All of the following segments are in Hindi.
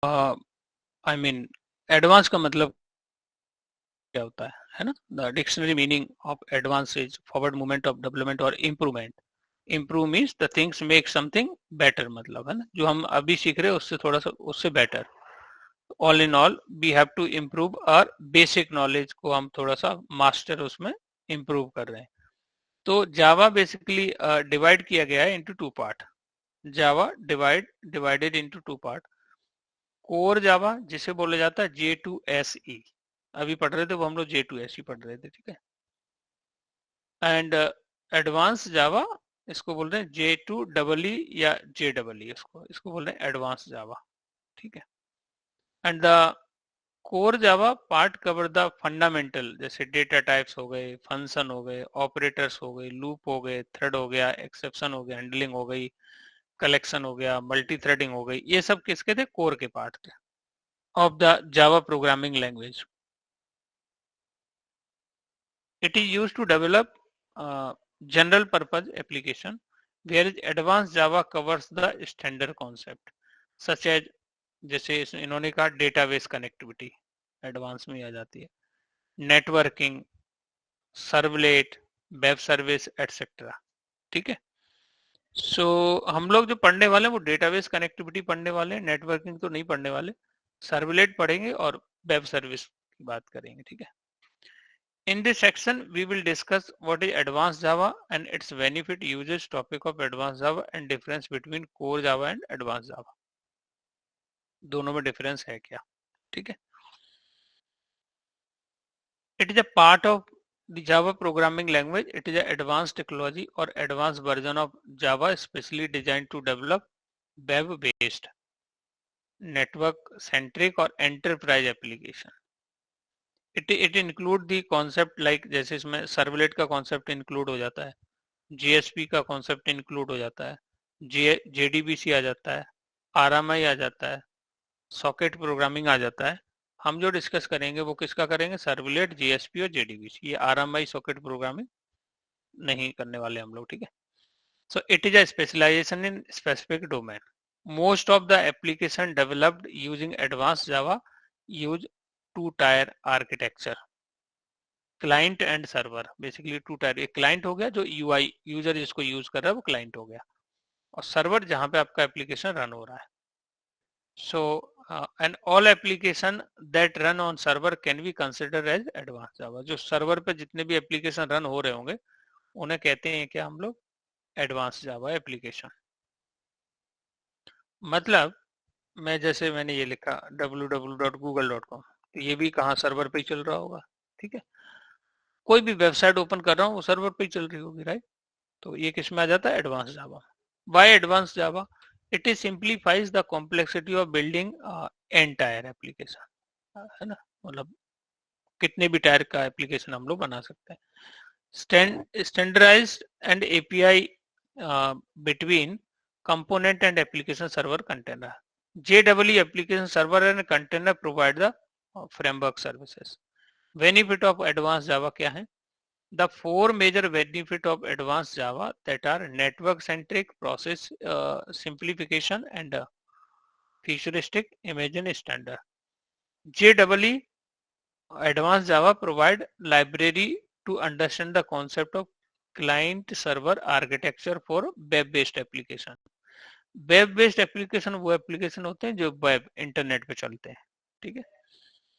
आई मीन एडवांस का मतलब क्या होता है ना? The dictionary meaning of advance is forward movement of development और improvement. Improve means the things make something better, मतलब है ना, जो हम अभी सीख रहे हैं उससे थोड़ा सा उससे better. All in all we have to improve our basic knowledge को हम थोड़ा सा मास्टर उसमें इम्प्रूव कर रहे हैं. तो जावा बेसिकली डिवाइड किया गया है into two part. Java divided into two part. Core Java जिसे बोला जाता है J2SE, अभी पढ़ रहे थे वो हम लोग J2SE पढ़ रहे थे, ठीक है. एंड एडवांस जावा इसको बोल रहे हैं J2EE या JEE, इसको बोल रहे हैं एडवांस जावा, ठीक है. And the core Java part cover the fundamental, जैसे डेटा टाइप्स हो गए, फंक्शन हो गए, ऑपरेटर्स हो गए, लूप हो गए, थ्रेड हो गया, एक्सेप्शन हो गया, हैंडलिंग हो गई, कलेक्शन हो गया, मल्टी थ्रेडिंग हो गई. ये सब किसके थे? कोर के पार्ट थे of the Java programming language. It is used to develop general purpose application, whereas advanced Java covers the standard concept such as, जैसे इन्होंने कहा डेटाबेस कनेक्टिविटी एडवांस में आ जाती है, networking, servlet, web service etcetera, ठीक है. सो हम लोग जो पढ़ने वाले हैं वो डेटाबेस कनेक्टिविटी पढ़ने वाले हैं, नेटवर्किंग तो नहीं पढ़ने वाले. सर्वलेट पढ़ेंगे और वेब सर्विस की बात करेंगे, ठीक है. In this section, we will discuss what is advanced Java and its benefit, uses, topic of advanced Java and difference between core Java and advanced Java. दोनों में difference है क्या? ठीक है. It is a part of the Java programming language. It is an advanced technology or advanced version of Java, specially designed to develop web-based, network-centric or enterprise application. It include the concept like, जैसे इसमें सर्वलेट का concept include हो जाता है, जीएसपी का कॉन्सेप्ट इंक्लूड हो जाता है, जेडीबीसी आ जाता है, आरएमआई आ जाता है, सॉकेट प्रोग्रामिंग आ जाता है. हम जो डिस्कस करेंगे वो किसका करेंगे? सर्वलेट, जीएसपी और जेडीबीसी. ये आरएमआई सॉकेट प्रोग्रामिंग नहीं करने वाले हम लोग, ठीक है. So it is a specialization in specific domain. Most of the application developed using advance Java use two tier architecture, client and server. Basically two tier, एक क्लाइंट हो गया जो यूआई यूजर जिसको यूज कर रहा है वो क्लाइंट हो गया, और सर्वर जहां पे आपका एप्लीकेशन रन हो रहा है. So and all application that run on server can be consider as advance Java. जो सर्वर पे जितने भी एप्लीकेशन रन हो रहे होंगे उन्हें कहते हैं क्या हम लोग? Advance Java application. मतलब मैं जैसे मैंने ये लिखा www.google.com, तो ये भी कहाँ सर्वर पे ही चल रहा होगा, ठीक है. कोई भी वेबसाइट ओपन कर रहा हूँ वो सर्वर पे ही चल रही होगी, राइट. तो ये किस में आ जाता है? Advance Java. Why advance Java? It is simplifies the complexity of building entire application, है ना. मतलब कितने भी टायर का एप्लीकेशन हम लोग बना सकते हैं. Standardized and API between component and application server container. JEE application server and container provide the framework services. Benefit of advance Java क्या है? The four major benefit of advanced Java that are network centric, process simplification and futuristic imagine standard. JEE advanced Java provide library to understand the concept of client server architecture for web based application. Web based application वो एप्लीकेशन होते हैं जो वेब इंटरनेट पे चलते हैं, ठीक है,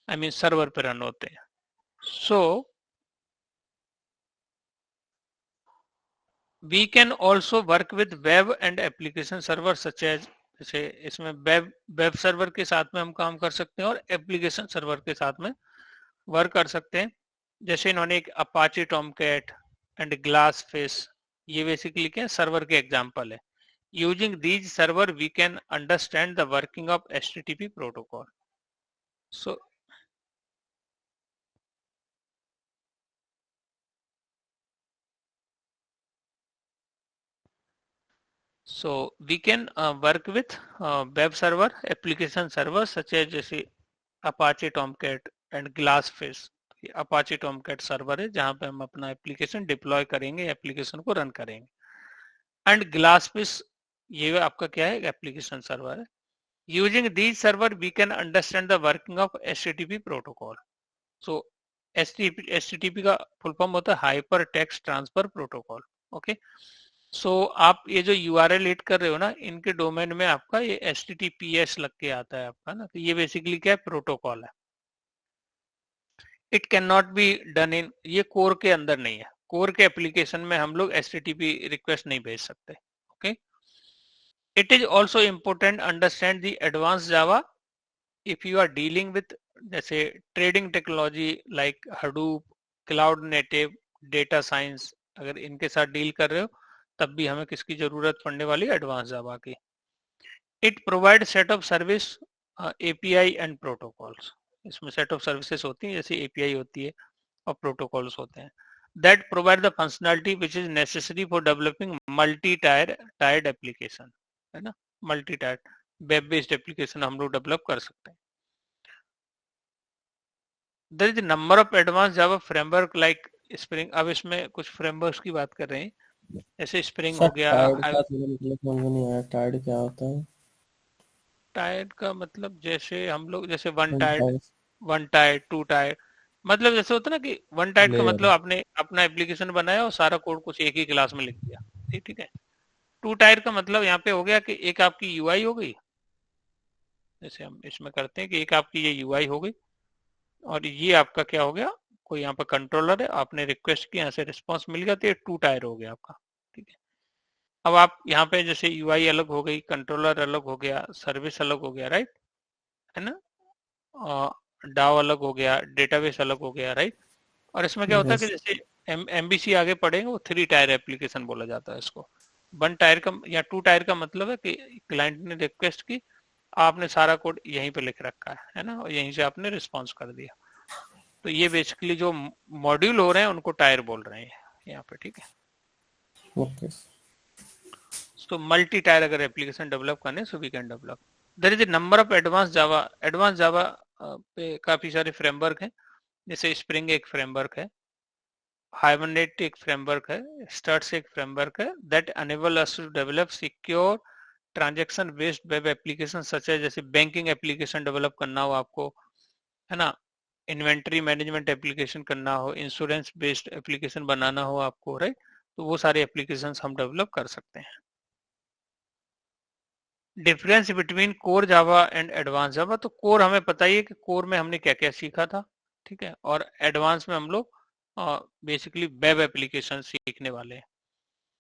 आई मीन सर्वर पे रन होते हैं. सो we can also work with web and application server such as, जैसे इसमें वेब सर्वर के साथ में हम काम कर सकते हैं और एप्लीकेशन सर्वर के साथ में वर्क कर सकते हैं. जैसे इन्होंने एक Apache Tomcat and GlassFish, ये बेसिकली क्या सर्वर के एग्जांपल है. Using these server we can understand the working of HTTP protocol. So So we can work with web server, application server such as जैसे Apache Tomcat and Glassfish. Apache Tomcat server है जहां पे हम अपना एप्लीकेशन डिप्लॉय करेंगे, एप्लीकेशन को रन करेंगे. एंड Glassfish ये आपका क्या है? एप्लीकेशन सर्वर है. Using these server we can understand the working of HTTP protocol. So HTTP का फुल फॉर्म होता है hyper text transfer protocol. Okay, so आप ये जो URL हिट कर रहे हो ना, इनके डोमेन में आपका ये HTTPS लग के आता है आपका ना. तो ये बेसिकली क्या है, प्रोटोकॉल है. It can not be done in, ये कोर के अंदर नहीं है. कोर के एप्लीकेशन में हम लोग HTTP रिक्वेस्ट नहीं भेज सकते. Okay, it is also important understand the advance Java if you are dealing with जैसे trading technology like Hadoop, cloud native, data science. अगर इनके साथ डील कर रहे हो तब भी हमें किसकी जरूरत पड़ने वाली है, एडवांस जावा की. It provide set of service API and protocols. इसमें सेट ऑफ सर्विसेज होती हैं, जैसे API होती है और प्रोटोकॉल्स होते हैं. That provide the functionality which is necessary for developing multi tiered application, है ना. Multi tiered web based application हम लोग डेवलप कर सकते हैं. There is number of advance Java framework like Spring. अब इसमें कुछ फ्रेमवर्क्स की बात कर रहे हैं, जैसे स्प्रिंग हो गया. टायर्ड का तो मतलब समझ नहीं आया, टायर्ड क्या होता है? टायर्ड का मतलब जैसे हम लोग जैसे tired one tired, to tired. मतलब जैसे होता है ना कि वन टायर्ड का लेयर। मतलब आपने अपना एप्लीकेशन बनाया और सारा कोड कुछ एक ही क्लास में लिख दिया. ठीक ठीक है. टू टायर का मतलब यहाँ पे हो गया कि एक आपकी UI हो गई, जैसे हम इसमें करते हैं कि एक आपकी ये UI हो गई और ये आपका क्या हो गया, कोई यहाँ पर कंट्रोलर है, आपने रिक्वेस्ट की, यहाँ से रिस्पॉन्स मिल गया, तो ये टू टायर हो गया आपका. ठीक है. अब आप यहाँ पे जैसे UI अलग हो गई, कंट्रोलर अलग हो गया, सर्विस अलग हो गया, राइट, है ना. डाव अलग हो गया, डेटाबेस अलग हो गया, राइट. और इसमें क्या होता है कि यस। जैसे MVC आगे पढ़ेंगे, वो थ्री टायर एप्लीकेशन बोला जाता है इसको. वन टायर का या टू टायर का मतलब है कि क्लाइंट ने रिक्वेस्ट की, आपने सारा कोड यहीं पे लिख रखा है ना, और यहीं से आपने रिस्पॉन्स कर दिया. तो ये बेसिकली जो मॉड्यूल हो रहे हैं उनको टायर बोल रहे हैं यहाँ पे. ठीक है. ओके. तो मल्टी टायर अगर एप्लीकेशन डेवलप करने, so we can develop. There is a number of advance Java. Advance Java पे काफी सारे फ्रेमवर्क हैं, जैसे स्प्रिंग एक फ्रेमवर्क है, हाइबरनेट एक फ्रेमवर्क है, स्टर्ट्स एक फ्रेमवर्क है. That enable us to develop secure transaction based web application such है. जैसे बैंकिंग एप्लीकेशन डेवलप करना हो आपको, है ना, इन्वेंट्री मैनेजमेंट एप्लीकेशन करना हो, इंश्योरेंस बेस्ड एप्लीकेशन बनाना हो आपको, राइट. तो वो सारे एप्लीकेशंस हम डेवलप कर सकते हैं. Difference between core Java and advance जावा. तो कोर हमें पता ही है कि कोर में हमने क्या क्या सीखा था. ठीक है. और एडवांस में हम लोग बेसिकली वेब एप्लीकेशन सीखने वाले हैं.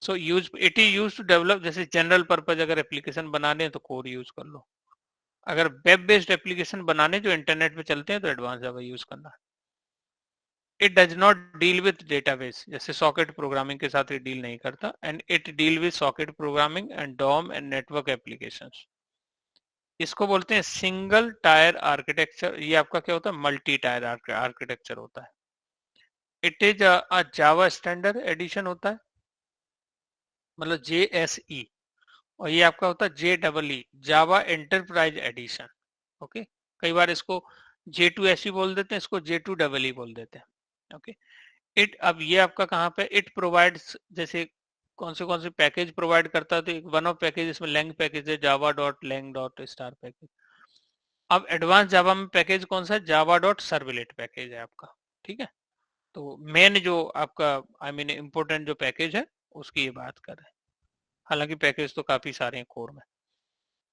So use it is use to develop, जैसे जनरल पर्पज अगर एप्लीकेशन बनाने हैं तो कोर यूज कर लो. अगर वेब बेस्ड एप्लीकेशन बनाने जो इंटरनेट पे चलते हैं तो एडवांस जावा यूज करना. It does not deal with database, जैसे सॉकेट प्रोग्रामिंग के साथ ये डील नहीं करता. And it deal with socket programming and DOM and network applications. इसको बोलते हैं सिंगल टायर आर्किटेक्चर. ये आपका क्या होता है, मल्टी टायर आर्किटेक्चर होता है. It is a Java standard addition होता है, मतलब JSE. और ये आपका होता है JEE, जावा एंटरप्राइज एडिशन. ओके. कई बार इसको J2SE बोल देते हैं, इसको J2EE बोल देते हैं. ओके. इट, अब ये आपका कहाँ पे, इट प्रोवाइड्स, जैसे कौन से पैकेज प्रोवाइड करता है, तो एक वन ऑफ पैकेज इसमें लैंग पैकेज है, Java dot lang dot star package. अब एडवांस जावा में पैकेज कौन सा है, जावा डॉट सर्वलेट पैकेज है आपका. ठीक है. तो मेन जो आपका आई मीन इम्पोर्टेंट जो पैकेज है उसकी ये बात कर रहे हैं. हालांकि पैकेज तो काफी सारे हैं कोर में.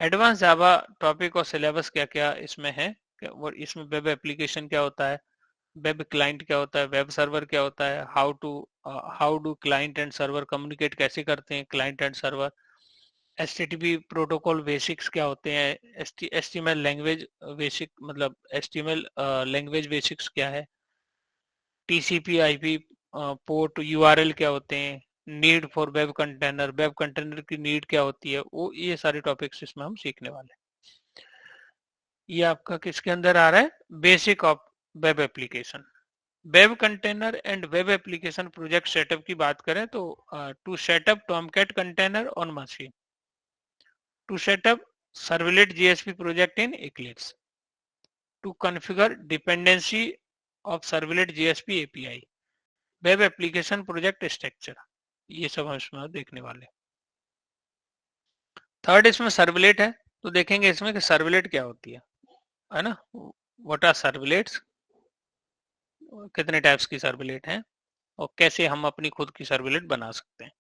एडवांस जावा टॉपिक और सिलेबस क्या क्या इसमें है, और इसमें वेब एप्लीकेशन क्या होता है, वेब क्लाइंट क्या होता है, वेब सर्वर क्या होता है, how do client and server communicate, कैसे करते हैं client and server. HTTP protocol basics क्या होते हैं, HTML लैंग्वेज बेसिक, मतलब HTML लैंग्वेज बेसिक्स क्या है, TCP IP पोर्ट URL क्या होते हैं, नीड फॉर वेब कंटेनर की नीड क्या होती है, वो ये सारे टॉपिक्स इसमें हम सीखने वाले हैं. ये आपका किसके अंदर आ रहा है, basic of web application. Web container and web application project setup की बात करें तो to setup Tomcat container on machine, to setup servlet JSP project in Eclipse, to configure dependency of servlet JSP API, web application project structure. ये सब हम इसमें देखने वाले. थर्ड इसमें सर्वलेट है. तो देखेंगे इसमें कि सर्वलेट क्या होती है ना, व्हाट आर सर्वलेट्स, कितने टाइप्स की सर्वलेट हैं और कैसे हम अपनी खुद की सर्वलेट बना सकते हैं,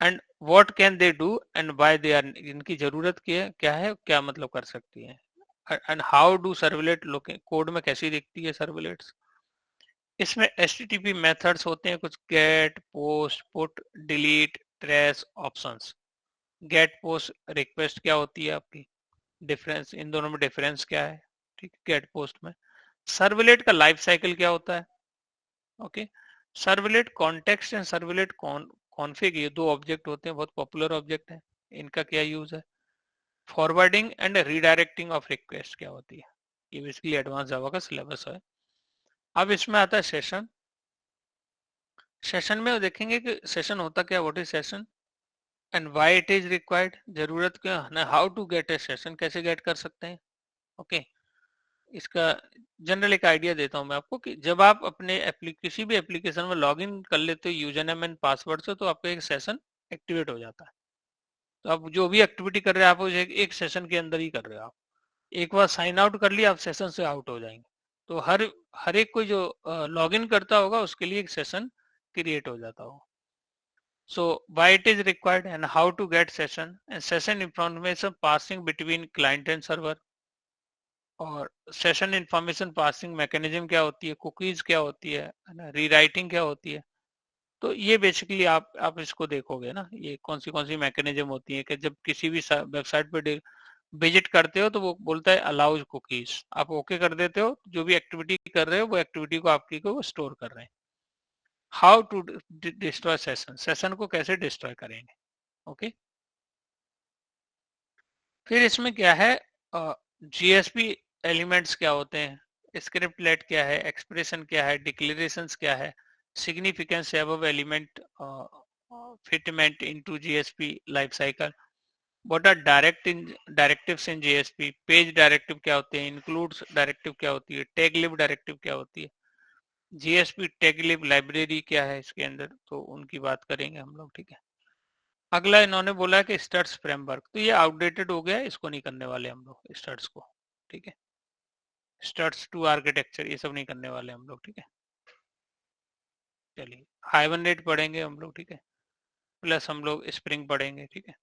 and what can they do and why they are, इनकी जरूरत क्या है, क्या मतलब कर सकती है, and how do servlet look, code में कैसी दिखती है सर्वलेट्स। इसमें HTTP मेथड्स होते हैं कुछ, get, post, put, delete, trace, options. Get post request क्या होती है आपकी, डिफरेंस इन दोनों में डिफरेंस क्या है, ठीक है, गेट पोस्ट में। सर्वलेट का लाइफ साइकिल क्या होता है, okay. Servlet context and servlet config, ये दो ऑब्जेक्ट होते हैं, बहुत पॉपुलर ऑब्जेक्ट है। इनका क्या यूज है, forwarding and redirecting of request क्या होती है, ये बेसिकली एडवांस जावा का सिलेबस है। अब इसमें आता है सेशन। सेशन में देखेंगे कि सेशन होता क्या, what is session and why it is required, जरूरत क्या है, how to get a session, कैसे गेट कर सकते हैं, ओके। इसका जनरल एक आइडिया देता हूं मैं आपको कि जब आप अपने किसी भी एप्लीकेशन में लॉग इन कर लेते हो यूजर नेम एंड पासवर्ड से, तो आपका एक सेशन एक्टिवेट हो जाता है। तो आप जो भी एक्टिविटी कर रहे हैं आप उसे एक सेशन के अंदर ही कर रहे हो। आप एक बार साइन आउट कर लिया, आप सेशन से आउट हो जाएंगे। तो हर एक कोई जो लॉग इन करता होगा उसके लिए एक सेशन क्रिएट हो जाता होगा। So why it is required and how to get session, and session information passing between client and server, और सेशन इंफॉर्मेशन पासिंग मैकेनिज्म क्या होती है, कुकीज क्या होती है ना, रीराइटिंग क्या होती है। तो ये बेसिकली आप इसको देखोगे ना, ये कौन सी मैकेनिज्म होती है कि जब किसी भी वेबसाइट पे विजिट करते हो तो वो बोलता है अलाउज कुकीज, आप ओके कर देते हो, जो भी एक्टिविटी कर रहे हो वो एक्टिविटी को आपकी को स्टोर कर रहे हैं। How to destroy session, session को कैसे डिस्ट्रॉय करेंगे, ओके। फिर इसमें क्या है, जीएसपी एलिमेंट्स क्या होते हैं, स्क्रिप्टलेट क्या है, एक्सप्रेशन क्या है, डिक्लेरेशंस क्या है, significance above element fitment into JSP life cycle, what are directives in JSP, page directive क्या होते हैं, इंक्लूड्स डायरेक्टिव क्या होती है, टैग लिब डायरेक्टिव क्या होती है, जीएसपी टैग लिब लाइब्रेरी क्या है इसके अंदर, तो उनकी बात करेंगे हम लोग, ठीक है। अगला इन्होंने बोला कि स्टड्स फ्रेमवर्क, तो ये आउटडेटेड हो गया है, इसको नहीं करने वाले हम लोग स्टड्स को, ठीक है। स्टड्स टू आर्किटेक्चर ये सब नहीं करने वाले हम लोग, ठीक है। चलिए हाइबरनेट पढ़ेंगे हम लोग, ठीक है, प्लस हम लोग स्प्रिंग पढ़ेंगे, ठीक है।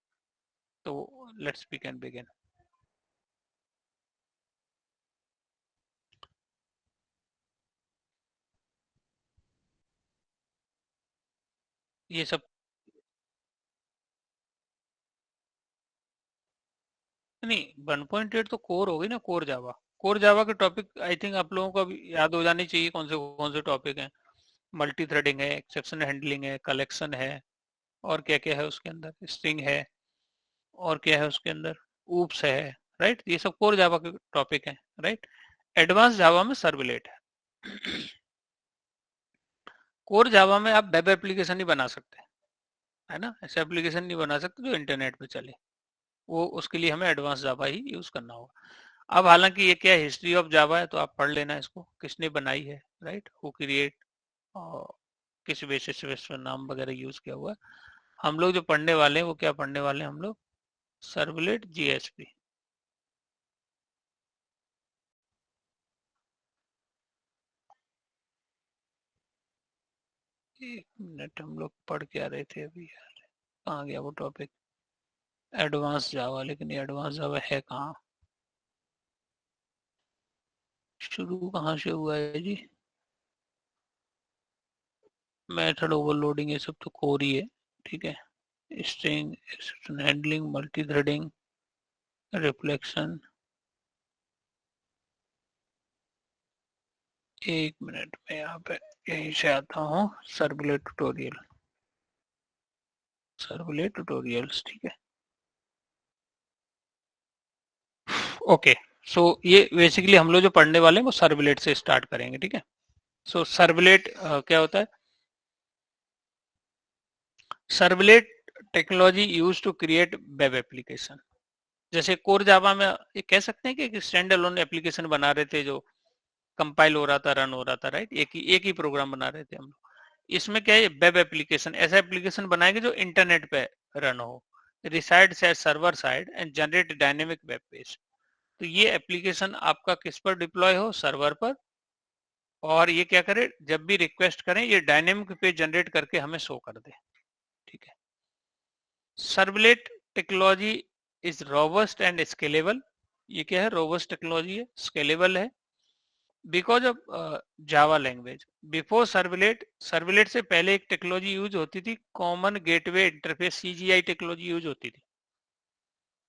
तो लेट्स बिगिन। ये सब नहीं, 1.8 तो कोर होगी ना, कोर जावा। कोर जावा के टॉपिक आई थिंक आप लोगों को अभी याद हो जानी चाहिए, कौन से टॉपिक हैं। मल्टी थ्रेडिंग है, एक्सेप्शन हैंडलिंग है, कलेक्शन है, और क्या क्या है उसके अंदर, स्ट्रिंग है, और क्या है उसके अंदर, ऊप्स है, राइट। ये सब कोर जावा के टॉपिक है, राइट। एडवांस जावा में सर्वलेट है। कोर जावा में आप वेब एप्लीकेशन नहीं बना सकते, है ना, ऐसे एप्लीकेशन नहीं बना सकते जो इंटरनेट पे चले, वो उसके लिए हमें एडवांस जावा ही यूज करना होगा। अब हालांकि ये क्या हिस्ट्री ऑफ जावा है, तो आप पढ़ लेना इसको, किसने बनाई है, राइट, हु क्रिएट, और किस बेसिस पे इस पर नाम वगैरह यूज किया हुआ है। हम लोग जो पढ़ने वाले हैं वो क्या पढ़ने वाले हैं हम लोग, सर्वलेट जीएसपी। एक मिनट, हम लोग पढ़ क्या रहे थे अभी यार, कहाँ गया वो टॉपिक, एडवांस जावा, लेकिन ये एडवांस जावा है कहाँ, शुरू कहाँ से हुआ है जी। मेथड ओवरलोडिंग ये सब तो कोर ही है, ठीक है। String exception handling, multi threading, reflection, एक मिनट में यहाँ पे यहीं से आता हूँ, सर्वलेट ट्यूटोरियल्स, ठीक है, ओके। सो ये बेसिकली हम लोग जो पढ़ने वाले हैं वो सर्वलेट से स्टार्ट करेंगे, ठीक है। सो सर्वलेट क्या होता है, servlet technology use to create web application. जैसे कोर जावा में ये कह सकते हैं कि एक स्टैंड अलोन एप्लीकेशन बना रहे थे, जो कंपाइल हो रहा था, रन हो रहा था, राइट, एक ही प्रोग्राम बना रहे थे हम लोग। इसमें क्या है, वेब एप्लीकेशन, ऐसा एप्लीकेशन बनाएंगे जो इंटरनेट पे रन हो, resides at server side and generate dynamic web page। तो ये एप्लीकेशन आपका किस पर डिप्लॉय हो, सर्वर पर, और ये क्या करे, जब भी रिक्वेस्ट करें ये डायनेमिक पेज जनरेट करके हमें शो कर दे। ठीक है। Servlet technology is robust and scalable. ये क्या है, रोबस्ट टेक्नोलॉजी है, स्केलेबल है, because of Java language. Before servlet, servlet से पहले एक टेक्नोलॉजी यूज होती थी, common gateway interface, CGI technology use होती थी,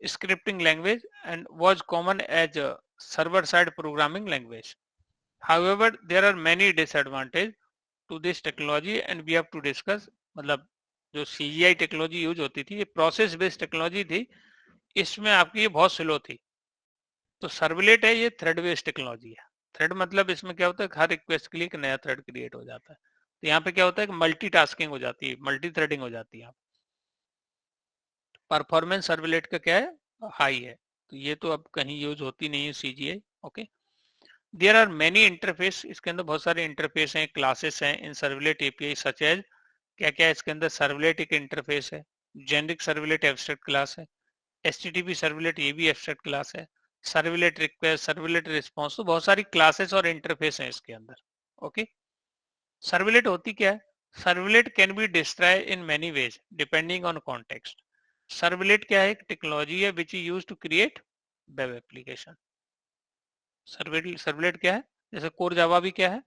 scripting language, and was common as a server-side programming language. However, there are many disadvantages to this technology and we have to discuss। मतलब जो CGI टेक्नोलॉजी यूज होती थी, ये प्रोसेस बेस्ड टेक्नोलॉजी थी, इसमें आपकी ये बहुत स्लो थी। तो सर्वलेट है, ये थ्रेड बेस्ड टेक्नोलॉजी है। थ्रेड मतलब इसमें क्या होता है, हर रिक्वेस्ट के लिए एक नया थ्रेड क्रिएट हो जाता है। तो यहाँ पे क्या होता है कि मल्टीटास्किंग हो जाती है, मल्टी थ्रेडिंग हो जाती है। परफॉर्मेंस सर्वलेट का क्या है, हाई है। तो ये तो अब कहीं यूज होती नहीं है CGI. Okay. There are many interface, इसके अंदर बहुत सारे इंटरफेस हैं, क्लासेस हैं in servlet API such as, क्या क्या है इसके अंदर, सर्वलेट एक इंटरफेस है, जेनरिक सर्वलेट एब्स्ट्रैक्ट क्लास है, एचटीटीपी सर्वलेट ये भी एब्स्ट्रैक्ट क्लास है, सर्वलेट रिक्वेस्ट, सर्वलेट रिस्पॉन्स, तो बहुत सारी क्लासेस और इंटरफेस हैं इसके अंदर। ओके। सर्वलेट होती क्या है, servlet can be destroy in many ways depending on context. Servlet क्या है, एक टेक्नोलॉजी है which is use to create web application. Servlet क्या है, जैसे कोर जावा भी क्या है,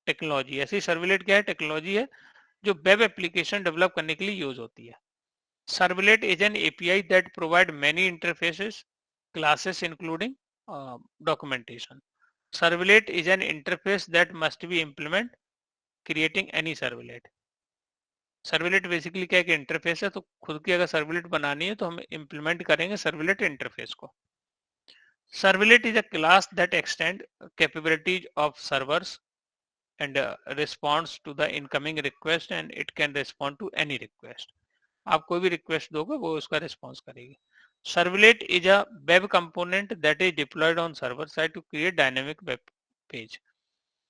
टेक्नोलॉजी, ऐसे ही सर्वलेट क्या है, टेक्नोलॉजी है जो वेब एप्लीकेशन डेवलप करने के लिए यूज होती है। Servlet is an API that provide many interfaces, classes including documentation। Servlet is an interface that must be implement creating any servlet। Servlet basically क्या एक इंटरफेस है, तो खुद की अगर सर्वलेट बनानी है तो हम इंप्लीमेंट करेंगे सर्वलेट इंटरफेस को। Servlet is a class that extend capabilities of servers and responds to the incoming request and it can respond to any request। आप कोई भी रिक्वेस्ट दोगे वो उसका रिस्पॉन्स करेगी। Servlet is a web component that is deployed on server side to create dynamic web page.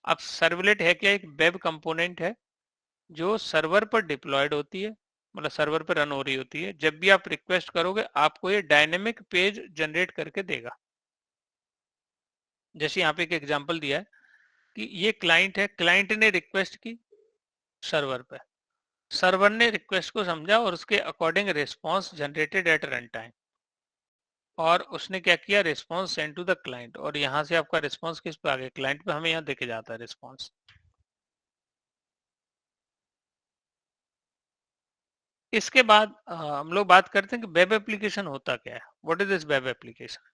अब सर्वलेट है क्या, एक वेब कंपोनेंट है जो सर्वर पर डिप्लॉयड होती है, मतलब सर्वर पर रन हो रही होती है। जब भी आप रिक्वेस्ट करोगे आपको ये डायनेमिक पेज जनरेट करके देगा। जैसे यहाँ पे एक एग्जांपल दिया है कि ये क्लाइंट है, क्लाइंट ने रिक्वेस्ट की सर्वर पे, सर्वर ने रिक्वेस्ट को समझा और उसके according response generated at run time, और उसने क्या किया, response send to the client, और यहाँ से आपका रिस्पॉन्स किस पे आ गया, क्लाइंट पे, हमें यहाँ देखे जाता है रिस्पॉन्स। इसके बाद हम लोग बात करते हैं कि वेब एप्लीकेशन होता क्या है, what is this web application.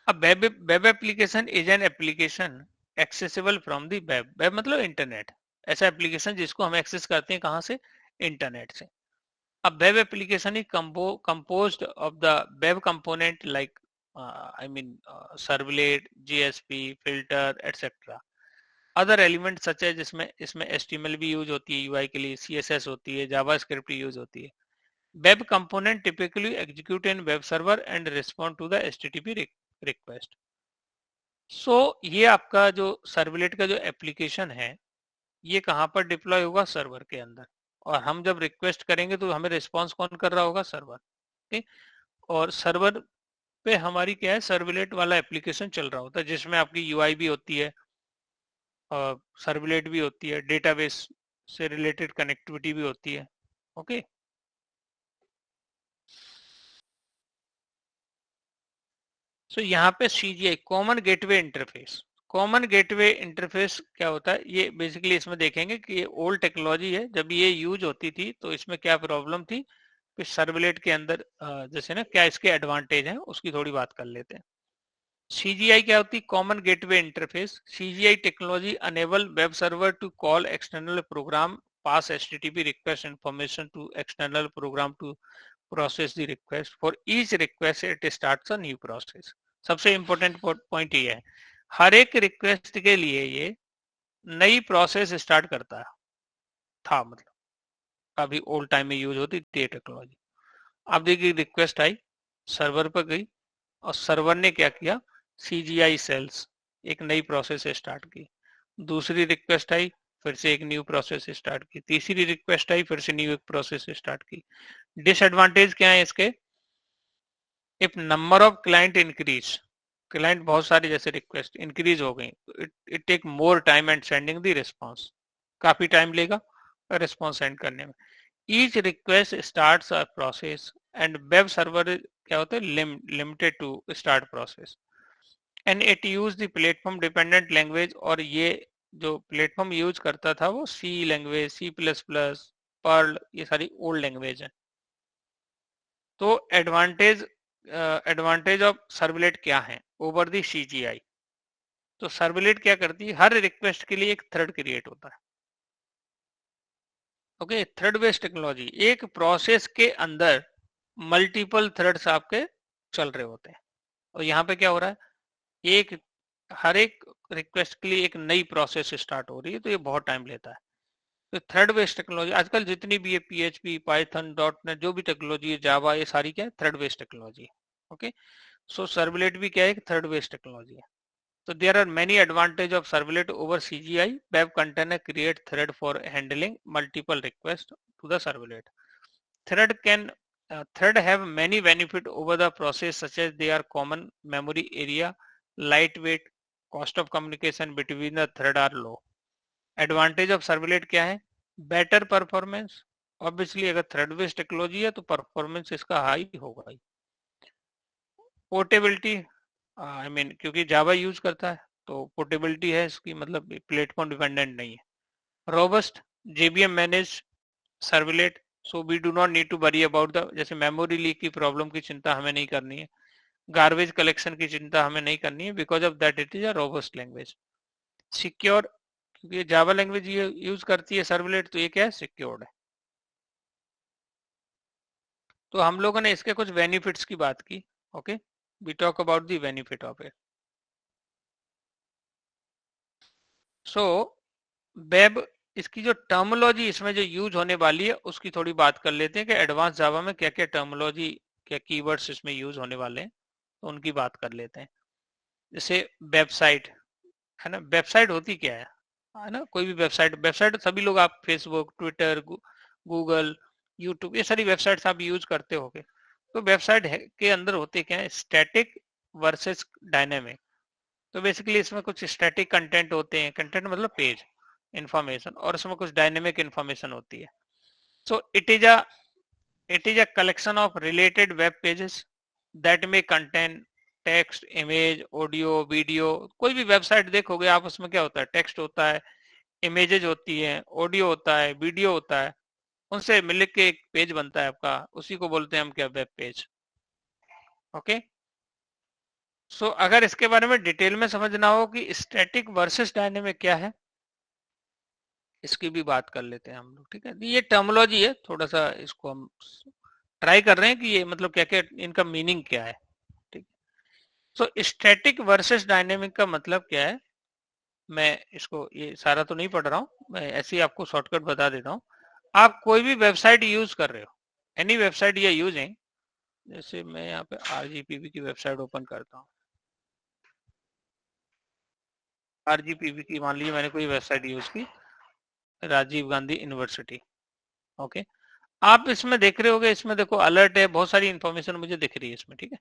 अब web application is an application accessible from the web, web मतलब इंटरनेट, ऐसा एप्लीकेशन जिसको हम एक्सेस करते हैं कहाँ से, इंटरनेट से। A web application is composed of the web component like servlet, JSP, filter, etc. Other elements such as इसमें HTML भी यूज होती है UI के लिए, CSS होती है, JavaScript यूज होती है। Web component typically execute in web server and respond to the HTTP request। So ये आपका जो सर्वलेट का जो एप्लीकेशन है ये कहाँ पर डिप्लॉय होगा, सर्वर के अंदर, और हम जब रिक्वेस्ट करेंगे तो हमें रिस्पॉन्स कौन कर रहा होगा, सर्वर। ठीक। और सर्वर पे हमारी क्या है, सर्वलेट वाला एप्लीकेशन चल रहा होता है जिसमें आपकी यूआई भी होती है और सर्वलेट भी होती है, डेटाबेस से रिलेटेड कनेक्टिविटी भी होती है। ओके। सो यहाँ पे CGI common gateway interface, common gateway interface क्या होता है, ये बेसिकली इसमें देखेंगे कि ये ओल्ड टेक्नोलॉजी है, जब ये यूज होती थी तो इसमें क्या प्रॉब्लम थी, कि सर्वलेट के अंदर जैसे ना क्या इसके एडवांटेज हैं उसकी थोड़ी बात कर लेते हैं। सीजीआई क्या होती है, common gateway interface. CGI technology enable web server to call external program, pass HTTP request information to external program to process the request, for each request it starts a new process. सबसे इंपॉर्टेंट पॉइंट ये है, हर एक रिक्वेस्ट के लिए ये नई प्रोसेस स्टार्ट करता था, मतलब अभी ओल्ड टाइम में यूज होती थी टेक्नोलॉजी। अब देखिए रिक्वेस्ट आई, सर्वर पर गई, और सर्वर ने क्या किया, सीजीआई सेल्स एक नई प्रोसेस स्टार्ट की। दूसरी रिक्वेस्ट आई, फिर से एक न्यू प्रोसेस स्टार्ट की, तीसरी रिक्वेस्ट आई, फिर से न्यू एक प्रोसेस स्टार्ट की। डिसएडवांटेज क्या है इसके? If number of client increase, client बहुत सारे जैसे रिक्वेस्ट इंक्रीज हो गई, तो it take more time and sending the response, काफी टाइम लेगा रिस्पॉन्स सेंड करने में। Each request starts a process and web server क्या होता है, limited to start process and it use the platform dependent language. और ये जो प्लेटफॉर्म यूज करता था वो C language, C plus plus, Perl, ये सारी ओल्ड लैंग्वेज है। तो एडवांटेज ऑफ सर्वलेट क्या है ओवर दी CGI? तो सर्वलेट क्या करती है, हर रिक्वेस्ट के लिए एक थ्रेड क्रिएट होता है। ओके, थ्रेड बेस्ड टेक्नोलॉजी, एक प्रोसेस के अंदर मल्टीपल थ्रेड्स आपके चल रहे होते हैं। और यहाँ पे क्या हो रहा है, हर एक रिक्वेस्ट के लिए एक नई प्रोसेस स्टार्ट हो रही है, तो ये बहुत टाइम लेता है। तो थ्रेड बेस्ड टेक्नोलॉजी आजकल जितनी भी है, PHP, पाइथन, .NET, जो भी टेक्नोलॉजी है, जावा, ये सारी क्या है, थ्रेड बेस्ड टेक्नोलॉजी है। ओके, सो सर्वलेट भी क्या है, थ्रेड बेस्ड टेक्नोलॉजी है। So there are many advantages of servlet over CGI. Web container create thread for handling multiple requests to the servlet. Thread have many benefit over the process, such as they are common memory area, lightweight, cost of communication between the thread are low. Advantage of servlet क्या है? Better performance. Obviously अगर thread based टेक्नोलॉजी है तो परफॉर्मेंस इसका हाई होगा ही। पोर्टेबिलिटी, आई मीन क्योंकि जावा यूज करता है तो पोर्टेबिलिटी है इसकी, मतलब प्लेटफॉर्म डिपेंडेंट नहीं है। Robust, JVM manage servlet, so we do not need to worry about the, जैसे मेमोरी लीक की प्रॉब्लम की चिंता हमें नहीं करनी है, गार्बेज कलेक्शन की चिंता हमें नहीं करनी है, because of that it is a robust language. Secure, क्योंकि जावा लैंग्वेज ये यूज करती है सर्वलेट, तो ये क्या है, सिक्योर्ड है। तो हम लोगों ने इसके कुछ बेनिफिट्स की बात की। Okay, we talk about the benefit of it. So web, इसकी जो टर्मोलॉजी इसमें जो यूज होने वाली है उसकी थोड़ी बात कर लेते हैं कि एडवांस जावा में क्या क्या टर्मोलॉजी, क्या कीवर्ड्स इसमें यूज होने वाले हैं, तो उनकी बात कर लेते हैं। जैसे वेबसाइट है ना, वेबसाइट होती क्या है ना, कोई भी वेबसाइट, वेबसाइट सभी लोग, आप फेसबुक, ट्विटर, गूगल, यूट्यूब, ये सारी वेबसाइट्स आप यूज करते होगे। तो वेबसाइट के अंदर होते क्या है, स्टैटिक वर्सेस डायनेमिक। तो बेसिकली इसमें कुछ स्टैटिक कंटेंट होते हैं, कंटेंट मतलब पेज इंफॉर्मेशन, और इसमें कुछ डायनेमिक इंफॉर्मेशन होती है। So it is a collection of related web pages that may contain text, image, audio, video. कोई भी वेबसाइट देखोगे आप, उसमें क्या होता है, टेक्स्ट होता है, इमेजेस होती है, ऑडियो होता है, वीडियो होता है, उनसे मिल के एक पेज बनता है आपका, उसी को बोलते हैं हम क्या, वेब पेज। ओके, सो अगर इसके बारे में डिटेल में समझना हो कि स्टैटिक वर्सेस डायनेमिक क्या है, इसकी भी बात कर लेते हैं हम लोग। ठीक है, ये टर्मोलॉजी है, थोड़ा सा इसको हम ट्राई कर रहे हैं कि ये मतलब क्या क्या इनका मीनिंग क्या है। ठीक, सो स्टैटिक वर्सेस डायनेमिक का मतलब क्या है, मैं इसको ये सारा तो नहीं पढ़ रहा हूँ, मैं ऐसे ही आपको शॉर्टकट बता देता हूँ। आप कोई भी वेबसाइट यूज कर रहे हो, एनी वेबसाइट या यूजिंग, जैसे मैं यहाँ पे RGPV की वेबसाइट ओपन करता हूँ, RGPV की मान लीजिए मैंने कोई वेबसाइट यूज की, राजीव गांधी यूनिवर्सिटी। ओके, आप इसमें देख रहे होगे, इसमें देखो अलर्ट है, बहुत सारी इंफॉर्मेशन मुझे दिख रही है इसमें। ठीक है,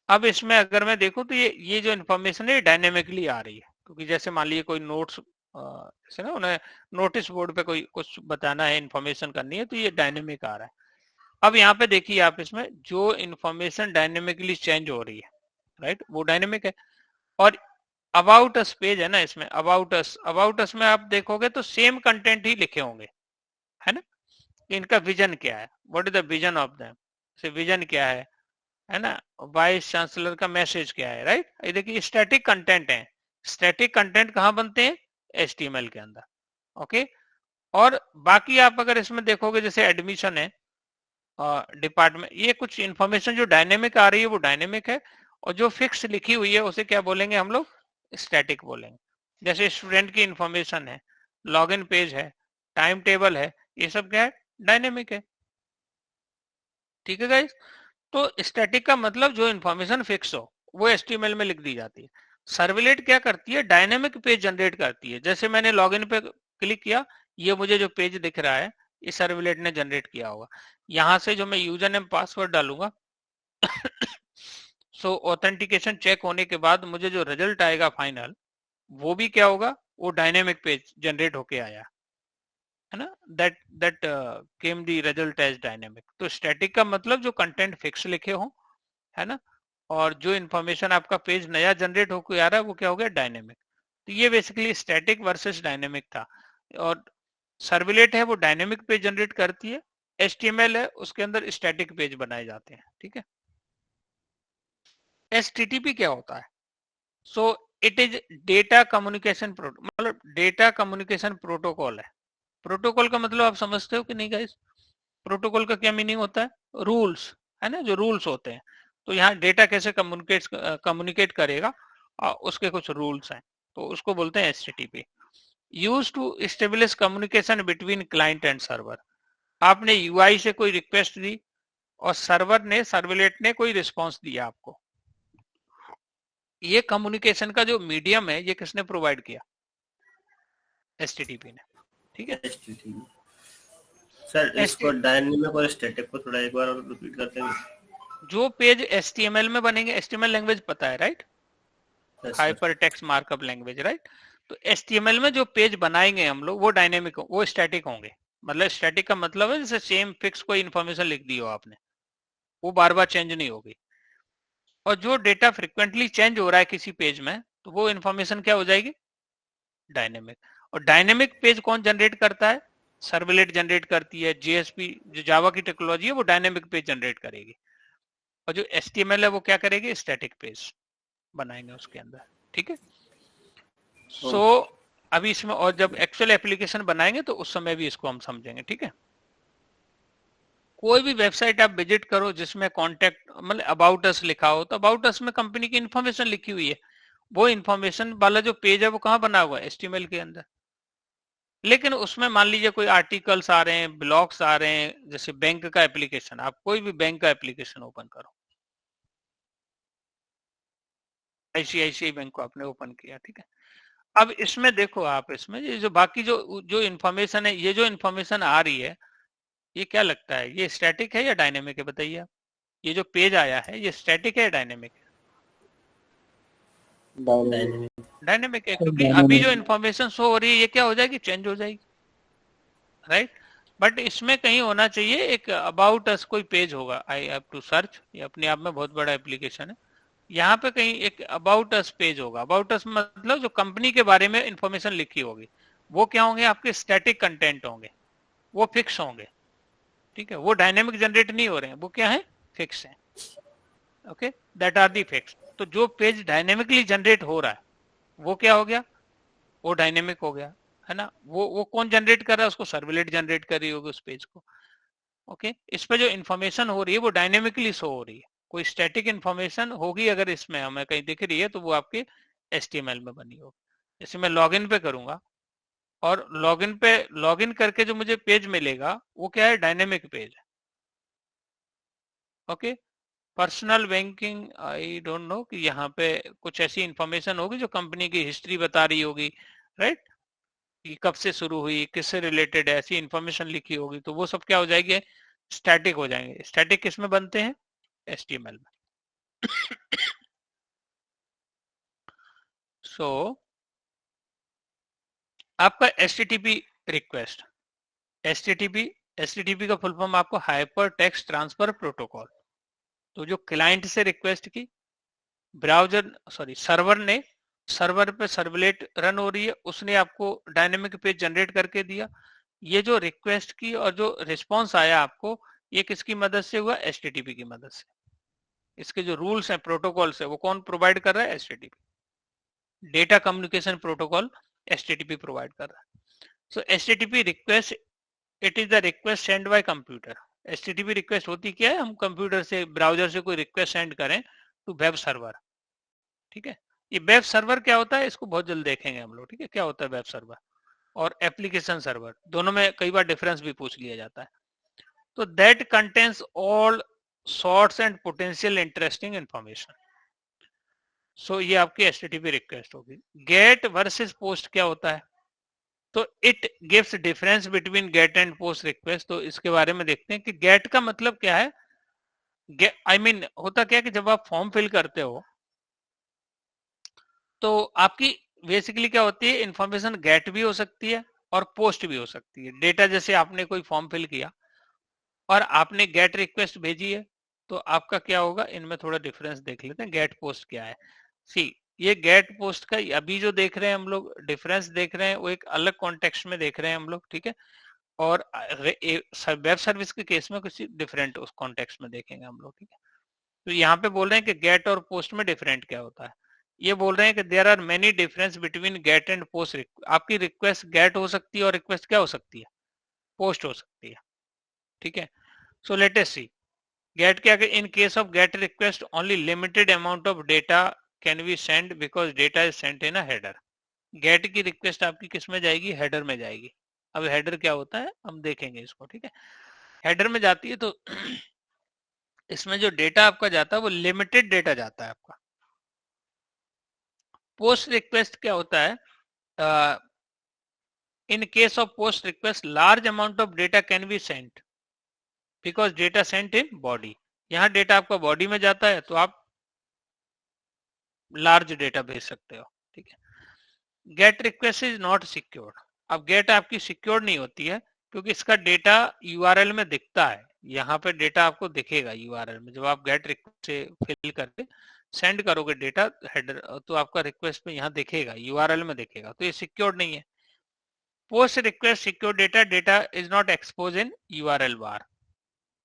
अब इसमें अगर मैं देखूं तो ये जो इन्फॉर्मेशन है डायनेमिकली आ रही है, क्योंकि जैसे मान लीजिए कोई नोट्स, जैसे ना उन्हें नोटिस बोर्ड पे कोई कुछ बताना है, इन्फॉर्मेशन करनी है, तो ये डायनेमिक आ रहा है। अब यहाँ पे देखिए आप, इसमें जो इन्फॉर्मेशन डायनेमिकली चेंज हो रही है, राइट, वो डायनेमिक है। और अबाउट अस पेज है ना, इसमें अबाउट अस में आप देखोगे तो सेम कंटेंट ही लिखे होंगे, है ना। इनका विजन क्या है, what is the vision of them, से विजन क्या है ना, वाइस चांसलर का मैसेज क्या है, राइट। ये देखिए स्टैटिक कंटेंट है, स्टैटिक कंटेंट कहाँ बनते हैं, HTML के अंदर। ओके, और बाकी आप अगर इसमें देखोगे, जैसे एडमिशन है, डिपार्टमेंट, ये कुछ इंफॉर्मेशन जो डायनेमिक आ रही है वो डायनेमिक है, और जो फिक्स लिखी हुई है उसे क्या बोलेंगे हम लोग, स्टैटिक बोलेंगे। जैसे स्टूडेंट की इंफॉर्मेशन है, लॉगिन पेज है, टाइम टेबल है, ये सब क्या है, डायनेमिक है। ठीक है गाइस, तो स्टैटिक का मतलब जो इन्फॉर्मेशन फिक्स हो वो HTML में लिख दी जाती है। सर्वलेट क्या करती है, डायनेमिक पेज जनरेट करती है। जैसे मैंने लॉगिन पे क्लिक किया, ये मुझे जो पेज दिख रहा है ये सर्वलेट ने जनरेट किया होगा। यहां से जो मैं यूजर नेम पासवर्ड डालूंगा सो ऑथेंटिकेशन चेक होने के बाद मुझे जो रिजल्ट आएगा फाइनल, वो भी क्या होगा, वो डायनेमिक पेज जनरेट होके आया है ना, that came the result as dynamic. तो स्टैटिक का मतलब जो कंटेंट फिक्स लिखे हो, है ना, और जो इन्फॉर्मेशन आपका पेज नया जनरेट होकर आ रहा है वो क्या हो गया, डायनेमिक। तो ये बेसिकली स्टैटिक वर्सेस डायनेमिक था। और सर्वलेट है वो डायनेमिक पेज जनरेट करती है, HTML है उसके अंदर स्टैटिक पेज बनाए जाते हैं, ठीक है। HTTP क्या होता है? So it is data communication मतलब डेटा कम्युनिकेशन प्रोटोकॉल है। प्रोटोकॉल का मतलब आप समझते हो कि नहीं गाइस? प्रोटोकॉल का क्या मीनिंग होता है? रूल्स, है ना, जो रूल्स होते हैं। तो यहाँ डेटा कैसे कम्युनिकेट करेगा, उसके कुछ रूल्स हैं, तो उसको बोलते हैं HTTP। Use to establish communication between client and server. आपने UI से कोई रिक्वेस्ट दी और सर्वलेट ने कोई रिस्पॉन्स दिया आपको। ये कम्युनिकेशन का जो मीडियम है ये किसने प्रोवाइड किया? HTTP ने, ठीक है। HTTP। सर इसको डायनेमिक और स्टैटिक को थोड़ा एक बार और रिपीट करते हैं। जो पेज HTML में बनेंगे, HTML लैंग्वेज पता है right, hyper text markup language, right. तो HTML में जो पेज बनाएंगे हम लोग वो डायनेमिक, वो स्टैटिक होंगे। मतलब स्टैटिक का मतलब है जैसे सेम फिक्स कोई इन्फॉर्मेशन लिख दी हो आपने, वो बार बार चेंज नहीं होगी। और जो डेटा फ्रिक्वेंटली चेंज हो रहा है किसी पेज में, तो वो इन्फॉर्मेशन क्या हो जाएगी, डायनेमिक। और डायनेमिक पेज कौन जनरेट करता है? सर्वलेट जनरेट करती है। JSP जो जावा की टेक्नोलॉजी है वो डायनेमिक पेज जनरेट करेगी, और जो HTML है वो क्या करेगी, स्टैटिक पेज बनाएंगे उसके अंदर, ठीक है। सो अभी इसमें और जब एक्चुअल एप्लीकेशन बनाएंगे तो उस समय भी इसको हम समझेंगे, ठीक है। कोई भी वेबसाइट आप विजिट करो जिसमें कॉन्टेक्ट मतलब अबाउट अस लिखा हो, तो अबाउट अस में कंपनी की इंफॉर्मेशन लिखी हुई है, वो इंफॉर्मेशन वाला जो पेज है वो कहाँ बना हुआ है, HTML के अंदर। लेकिन उसमें मान लीजिए कोई आर्टिकल्स आ रहे हैं, ब्लॉग्स आ रहे हैं, जैसे बैंक का एप्लीकेशन, आप कोई भी बैंक का एप्लीकेशन ओपन करो, ICICI बैंक को आपने ओपन किया, ठीक है। अब इसमें देखो आप, इसमें ये जो बाकी जो जो इन्फॉर्मेशन है, ये जो इन्फॉर्मेशन आ रही है, ये क्या लगता है, ये स्टैटिक है या डायनेमिक है, बताइए आप। ये जो पेज आया है ये स्टैटिक है या डायनेमिक है? डायनेमिक। डायनेमिक है, क्योंकि अभी जो डायनेमिक। इन्फॉर्मेशन शो हो रही है ये क्या हो जाएगी, चेंज हो जाएगी, राइट। बट इसमें कहीं होना चाहिए एक अबाउट अस कोई पेज होगा, आई हैव टू सर्च, ये अपने आप में बहुत बड़ा एप्लीकेशन है। यहाँ पे कहीं एक अबाउट अस पेज होगा। अबाउट अस मतलब जो कंपनी के बारे में इंफॉर्मेशन लिखी होगी, वो क्या होंगे, आपके स्टैटिक कंटेंट होंगे, वो फिक्स होंगे, ठीक है। वो डायनेमिक जनरेट नहीं हो रहे हैं, वो क्या है, फिक्स है, okay, that are the fix. तो जो पेज डायनेमिकली जनरेट हो रहा है वो क्या हो गया, वो डायनेमिक हो गया, है ना। वो कौन जनरेट कर रहा है, उसको सर्वलेट जनरेट कर रही होगी उस पेज को, ओके। इस पे जो इन्फॉर्मेशन हो रही है वो डायनेमिकली शो हो रही है। कोई स्टैटिक इन्फॉर्मेशन होगी अगर इसमें हमें कहीं दिख रही है तो वो आपके HTML में बनी होगी। जैसे मैं लॉगिन पे करूंगा और लॉगिन करके जो मुझे पेज मिलेगा वो क्या है, डायनेमिक पेज है, okay. Personal banking, I don't know कि यहाँ पे कुछ ऐसी इंफॉर्मेशन होगी जो कंपनी की हिस्ट्री बता रही होगी, राइट, कि कब से शुरू हुई, किससे रिलेटेड है, ऐसी इंफॉर्मेशन लिखी होगी, तो वो सब क्या हो जाएगी, स्टैटिक हो जाएंगे। स्टैटिक किस में बनते हैं, HTML में। सो आपका HTTP रिक्वेस्ट, HTTP HTTP का फुल फॉर्म आपको हाइपर टेक्स्ट ट्रांसफर प्रोटोकॉल। तो जो क्लाइंट से रिक्वेस्ट की, ब्राउजर सॉरी सर्वर ने, सर्वर पे सर्वलेट रन हो रही है, उसने आपको डायनेमिक पेज जनरेट करके दिया। ये जो रिक्वेस्ट की और जो रिस्पॉन्स आया आपको, ये किसकी मदद से हुआ, HTTP की मदद से। इसके जो रूल्स हैं, प्रोटोकॉल्स है, वो कौन प्रोवाइड कर रहा है, HTTP। Data communication protocol HTTP provide कर रहा है। सो HTTP request, it is the request send bye computer. HTTP request होती क्या है, हम कंप्यूटर से, ब्राउजर से कोई रिक्वेस्ट सेंड करें टू वेब सर्वर, ठीक है। ये वेब सर्वर क्या होता है, इसको बहुत जल्द देखेंगे हम लोग, ठीक है, क्या होता है वेब सर्वर और एप्लीकेशन सर्वर, दोनों में कई बार डिफरेंस भी पूछ लिया जाता है। तो that contains all sorts and potential interesting information. So ये आपकी HTTP रिक्वेस्ट होगी। गेट वर्सेस पोस्ट क्या होता है, तो it gives difference between get and post request. तो इसके बारे में देखते हैं कि गेट का मतलब क्या है। आई मीन होता क्या है कि जब आप फॉर्म फिल करते हो तो आपकी बेसिकली क्या होती है, इंफॉर्मेशन गेट भी हो सकती है और पोस्ट भी हो सकती है। डेटा जैसे आपने कोई फॉर्म फिल किया और आपने गेट रिक्वेस्ट भेजी है, तो आपका क्या होगा, इनमें थोड़ा डिफरेंस देख लेते हैं। गेट पोस्ट क्या है, सी ये गेट पोस्ट का अभी जो देख रहे हैं हम लोग, डिफरेंस देख रहे हैं, वो एक अलग कॉन्टेक्स्ट में देख रहे हैं हम लोग, ठीक है। और वेब सर्विस के केस में कुछ डिफरेंट उस कॉन्टेक्स्ट में देखेंगे हम लोग, ठीक है। तो यहाँ पे बोल रहे हैं कि गेट और पोस्ट में डिफरेंट क्या होता है। ये बोल रहे हैं कि there are many difference between get and post. आपकी रिक्वेस्ट गेट हो सकती है और रिक्वेस्ट क्या हो सकती है, पोस्ट हो सकती है, ठीक है। So let us see get क्या, in case of get request only limited amount of data can be send because data is sent in a header. Get की रिक्वेस्ट आपकी किस में जाएगी, हेडर में जाएगी। अब हेडर क्या होता है हम देखेंगे इसको, ठीक है। हेडर में जाती है तो इसमें जो डेटा आपका जाता है वो लिमिटेड डेटा जाता है आपका। पोस्ट रिक्वेस्ट क्या होता है, in case of post request large amount of data can be sent because data sent in body. यहाँ डेटा आपका बॉडी में जाता है तो आप लार्ज डेटा भेज सकते हो, ठीक है। Gate request is not secured. अब गेट आपकी सिक्योर नहीं होती है क्योंकि इसका डेटा यूआरएल में दिखता है। यहाँ पे डेटा आपको दिखेगा यूआरएल में, जब आप गेट रिक्वेस्ट से फिल करके सेंड करोगे डेटा हेडर, तो आपका रिक्वेस्ट में यहाँ दिखेगा, यूआरएल में दिखेगा, तो ये सिक्योर नहीं है। Post request secure data, data is not expose in URL bar.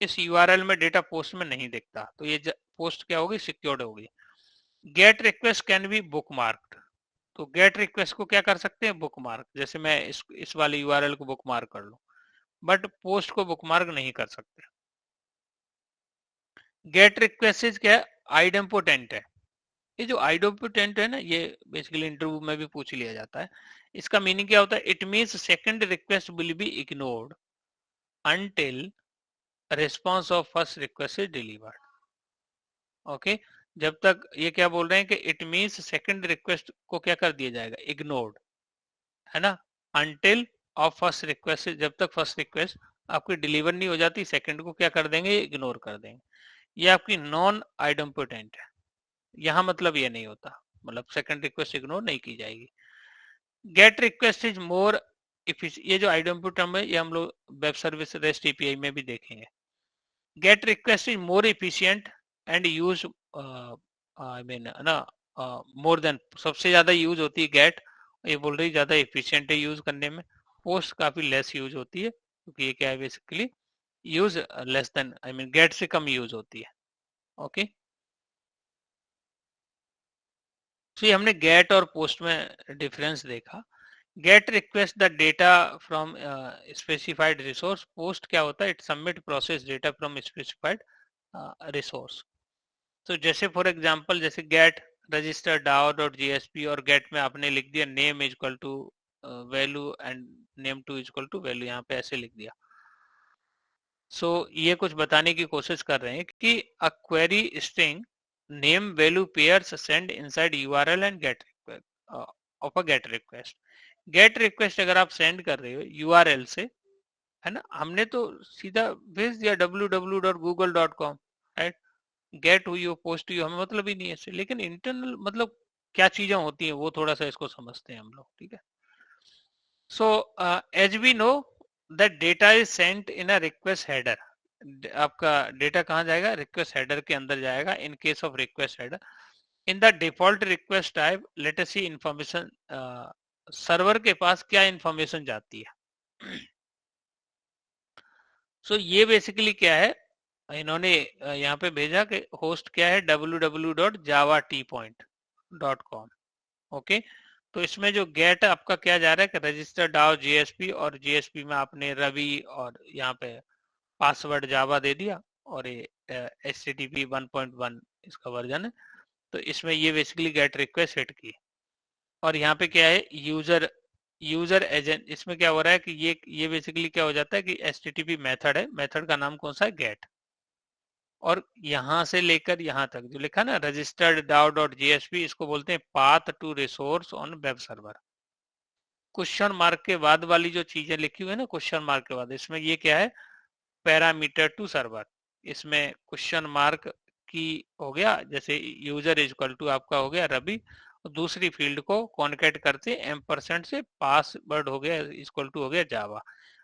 इस यूआरएल में डेटा पोस्ट में नहीं दिखता, तो ये पोस्ट क्या होगी, सिक्योर्ड होगी। Gate request can be book marked. तो गेट रिक्वेस्ट को क्या कर सकते हैं, बुक मार्क। जैसे मैं इस वाले यूआरएल को बुक मार्क कर लूं, बट पोस्ट को बुक मार्क नहीं कर सकते। गेट रिक्वेस्ट क्या है, आइडेम्पोटेंट है। ये जो आइडेम्पोटेंट है ना, ये बेसिकली इंटरव्यू में भी पूछ लिया जाता है। इसका मीनिंग क्या होता है, it means second request will be ignored until response of first request is delivered. Okay, जब तक ये क्या बोल रहे हैं कि इट मीन्स सेकंड रिक्वेस्ट को क्या कर दिया जाएगा, इग्नोर्ड, है ना, अनटिल ऑफ फर्स्ट रिक्वेस्ट। जब तक फर्स्ट रिक्वेस्ट आपकी डिलीवर नहीं हो जाती, सेकंड को क्या कर देंगे, इग्नोर कर देंगे। ये आपकी नॉन आइडेम्पोटेंट है। यहाँ मतलब ये नहीं होता, मतलब सेकंड रिक्वेस्ट इग्नोर नहीं की जाएगी। Gate request is more efficient. ये जो आइडेम्पोटेंट है ये हम लोग वेब सर्विस रेस्ट एपीआई में भी देखेंगे। Gate request is more efficient and use, I mean ना, मोर देन, सबसे ज्यादा यूज होती है गेट। ये बोल रही ज्यादा इफिशिएंट है यूज करने में। पोस्ट काफी लेस यूज होती है क्योंकि ये क्या है, basically use less than, I mean get से कम यूज होती है। ओके, तो ये हमने गेट और पोस्ट में डिफरेंस देखा। Get request the data from specified resource. Post क्या होता है, it submit process data from specified resource. तो जैसे फॉर एग्जांपल, जैसे get register DAO dot JSP, और गेट में आपने लिख दिया name is equal to value and name two is equal to value, यहाँ पे ऐसे लिख दिया। सो ये कुछ बताने की कोशिश कर रहे हैं कि a query string name value pairs send inside URL and get of a get request. Get request अगर आप सेंड कर रहे हो यूआरएल से, है ना, हमने तो सीधा भेज दिया www.google.com, राइट। गेट हुई हो, पोस्ट हुई हो, हमें मतलब ही नहीं है इससे। लेकिन इंटरनल मतलब क्या चीजें होती हैं वो थोड़ा सा इसको समझते हैं हम लोग, ठीक है। So as we know that data is sent in a request header. आपका डेटा कहाँ जाएगा, रिक्वेस्ट हेडर के अंदर जाएगा। In case of request header, in the default request type let us see information, server के पास क्या इंफॉर्मेशन जाती है। सो ये बेसिकली क्या है, इन्होंने यहाँ पे भेजा कि होस्ट क्या है, www.javatpoint.com। ओके, तो इसमें जो गेट आपका क्या जा रहा है कि रजिस्टर डाओ जीएसपी, और जीएसपी में आपने रवि और यहाँ पे पासवर्ड जावा दे दिया, और ये HTTP 1.1 इसका वर्जन है। तो इसमें ये बेसिकली गेट रिक्वेस्ट हिट की, और यहाँ पे क्या है, यूजर एजेंट। इसमें क्या हो रहा है कि ये बेसिकली क्या हो जाता है कि HTTP मेथड है, मेथड का नाम कौन सा है, गेट। और यहां से लेकर यहां तक जो लिखा ना रजिस्टर्ड डाउ डॉट जीएसपी, इसको बोलते हैं path to resource on web server. Question mark के बाद वाली जो चीजें लिखी हुई है ना, क्वेश्चन मार्क के बाद, इसमें ये क्या है, पैरामीटर टू सर्वर। इसमें क्वेश्चन मार्क की हो गया, जैसे यूजर इज इक्वल टू आपका हो गया रवि, और दूसरी फील्ड को कॉन्केट करते एम% से पासवर्ड हो गया इक्वल टू हो गया जावा।